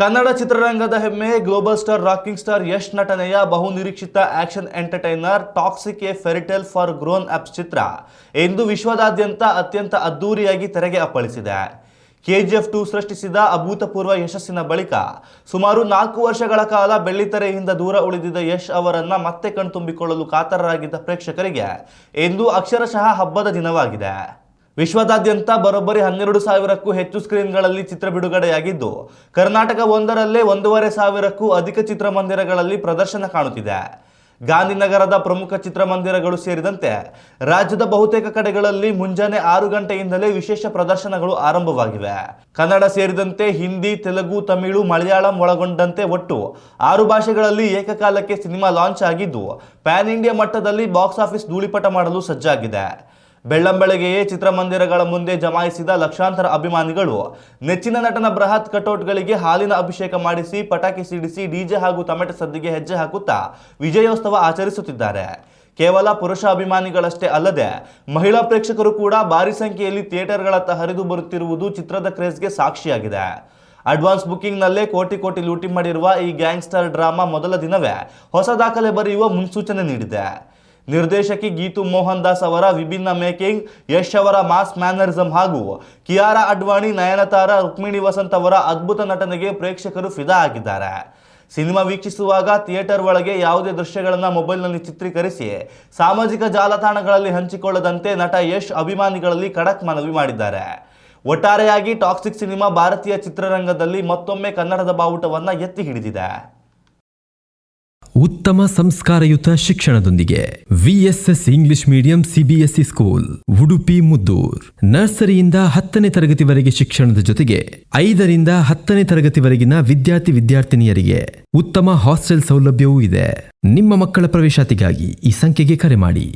ಕನ್ನಡ ಚಿತ್ರರಂಗದ ಹೆಮ್ಮೆ global star rocking star Yash ನಟನೆಯ ಬಹುನಿರೀಕ್ಷಿತ action entertainer Toxic a fairytale for grown ups ಚಿತ್ರ ಇಂದು ವಿಶ್ವದಾದ್ಯಂತ ಅತ್ಯಂತ ಅದ್ದೂರಿಯಾಗಿ ತೆರೆಗೆ ಅಪ್ಪಳಿಸಿದೆ. KGF 2 ಸೃಷ್ಟಿಸಿದ ಅಭೂತಪೂರ್ವ ಯಶಸ್ಸಿನ ಬಳಿಕ ಸುಮಾರು 4 ವರ್ಷಗಳ ಕಾಲ ಬೆಳ್ಳಿತೆರೆಯಿಂದ ದೂರ ಉಳಿದಿದ್ದ ಯಶ್ ಅವರನ್ನ ಮತ್ತೆ ಕಣ್ತುಂಬಿಕೊಳ್ಳಲು ಕಾತರರಾಗಿದ್ದ ಪ್ರೇಕ್ಷಕರಿಗೆ ಇಂದು ಅಕ್ಷರಶಃ ಹಬ್ಬದ ದಿನವಾಗಿದೆ. ವಿಶ್ವದಾದ್ಯಂತ ಬರೋಬ್ಬರಿ 12,000ಕ್ಕೂ ಹೆಚ್ಚು ಸ್ಕ್ರೀನ್ಗಳಲ್ಲಿ ಚಿತ್ರ ಬಿಡುಗಡೆಯಾಗಿದ್ದು, ಕರ್ನಾಟಕ ಒಂದರಲ್ಲೇ 1,500ಕ್ಕೂ ಅಧಿಕ ಚಿತ್ರಮಂದಿರಗಳಲ್ಲಿ ಪ್ರದರ್ಶನ ಕಾಣುತ್ತಿದೆ. ಗಾಂಧಿನಗರದ ಪ್ರಮುಖ ಚಿತ್ರಮಂದಿರಗಳು ಸೇರಿದಂತೆ ರಾಜ್ಯದ ಬಹುತೇಕ ಕಡೆಗಳಲ್ಲಿ ಮುಂಜಾನೆ 6 ಗಂಟೆಯಿಂದಲೇ ವಿಶೇಷ ಪ್ರದರ್ಶನಗಳು ಆರಂಭವಾಗಿವೆ. ಕನ್ನಡ ಸೇರಿದಂತೆ ಹಿಂದಿ, ತೆಲುಗು, ತಮಿಳು, ಮಲಯಾಳಂ ಒಳಗೊಂಡಂತೆ ಒಟ್ಟು 6 ಭಾಷೆಗಳಲ್ಲಿ ಏಕಕಾಲಕ್ಕೆ ಸಿನಿಮಾ ಲಾಂಚ್ ಆಗಿದ್ದು, ಪ್ಯಾನ್ ಇಂಡಿಯಾ ಮಟ್ಟದಲ್ಲಿ ಬಾಕ್ಸ್ ಆಫೀಸ್ ಧೂಳಿಪಟ ಮಾಡಲು ಸಜ್ಜಾಗಿದೆ. ಬೆಳ್ಳಂಬೆಳಗ್ಗೆಯೇ ಚಿತ್ರಮಂದಿರಗಳ ಮುಂದೆ ಜಮಾಯಿಸಿದ ಲಕ್ಷಾಂತರ ಅಭಿಮಾನಿಗಳು ನೆಚ್ಚಿನ ನಟನ ಬೃಹತ್ ಕಟೌಟ್ಗಳಿಗೆ ಹಾಲಿನ ಅಭಿಷೇಕ ಮಾಡಿಸಿ, ಪಟಾಕಿ ಸಿಡಿಸಿ, ಡಿಜೆ ಹಾಗೂ ತಮಟೆ ಸದ್ದಿಗೆ ಹೆಜ್ಜೆ ಹಾಕುತ್ತಾ ವಿಜಯೋತ್ಸವ ಆಚರಿಸುತ್ತಿದ್ದಾರೆ. ಕೇವಲ ಪುರುಷ ಅಭಿಮಾನಿಗಳಷ್ಟೇ ಅಲ್ಲದೆ ಮಹಿಳಾ ಪ್ರೇಕ್ಷಕರು ಕೂಡ ಭಾರಿ ಸಂಖ್ಯೆಯಲ್ಲಿ ಥಿಯೇಟರ್ಗಳತ್ತ ಹರಿದು ಬರುತ್ತಿರುವುದು ಚಿತ್ರದ ಕ್ರೇಜ್ಗೆ ಸಾಕ್ಷಿಯಾಗಿದೆ. ಅಡ್ವಾನ್ಸ್ ಬುಕಿಂಗ್ನಲ್ಲೇ ಕೋಟಿ ಲೂಟಿ ಮಾಡಿರುವ ಈ ಗ್ಯಾಂಗ್ಸ್ಟರ್ ಡ್ರಾಮಾ ಮೊದಲ ದಿನವೇ ಹೊಸ ದಾಖಲೆ ಬರೆಯುವ ಮುನ್ಸೂಚನೆ ನೀಡಿದೆ. ನಿರ್ದೇಶಕಿ ಗೀತು ಮೋಹನ್ ದಾಸ್ ಅವರ ವಿಭಿನ್ನ ಮೇಕಿಂಗ್, ಯಶ್ ಅವರ ಮಾಸ್ ಮ್ಯಾನರಿಸಂ ಹಾಗೂ ಕಿಯಾರಾ ಅಡ್ವಾಣಿ, ನಯನತಾರ, ರುಕ್ಮಿಣಿ ವಸಂತ್ ಅವರ ಅದ್ಭುತ ನಟನೆಗೆ ಪ್ರೇಕ್ಷಕರು ಫಿದಾ ಆಗಿದ್ದಾರೆ. ಸಿನಿಮಾ ವೀಕ್ಷಿಸುವಾಗ ಥಿಯೇಟರ್ ಒಳಗೆ ಯಾವುದೇ ದೃಶ್ಯಗಳನ್ನು ಮೊಬೈಲ್ನಲ್ಲಿ ಚಿತ್ರೀಕರಿಸಿ ಸಾಮಾಜಿಕ ಜಾಲತಾಣಗಳಲ್ಲಿ ಹಂಚಿಕೊಳ್ಳದಂತೆ ನಟ ಯಶ್ ಅಭಿಮಾನಿಗಳಲ್ಲಿ ಖಡಕ್ ಮನವಿ ಮಾಡಿದ್ದಾರೆ. ಒಟ್ಟಾರೆಯಾಗಿ ಟಾಕ್ಸಿಕ್ ಸಿನಿಮಾ ಭಾರತೀಯ ಚಿತ್ರರಂಗದಲ್ಲಿ ಮತ್ತೊಮ್ಮೆ ಕನ್ನಡದ ಬಾವುಟವನ್ನು ಎತ್ತಿ ಹಿಡಿದಿದೆ. ಉತ್ತಮ ಸಂಸ್ಕಾರಯುತ ಶಿಕ್ಷಣದೊಂದಿಗೆ VSS English medium CBSE school, Udupi Muddur. ನರ್ಸರಿಯಿಂದ 10ನೇ ತರಗತಿವರೆಗೆ ಶಿಕ್ಷಣದ ಜೊತೆಗೆ 5ರಿಂದ 10ನೇ ತರಗತಿವರೆಗಿನ ವಿದ್ಯಾರ್ಥಿನಿಯರಿಗೆ ಉತ್ತಮ ಹಾಸ್ಟೆಲ್ ಸೌಲಭ್ಯವೂ ಇದೆ. ನಿಮ್ಮ ಮಕ್ಕಳ ಪ್ರವೇಶಾತಿಗಾಗಿ ಈ ಸಂಖ್ಯೆಗೆ ಕರೆ ಮಾಡಿ.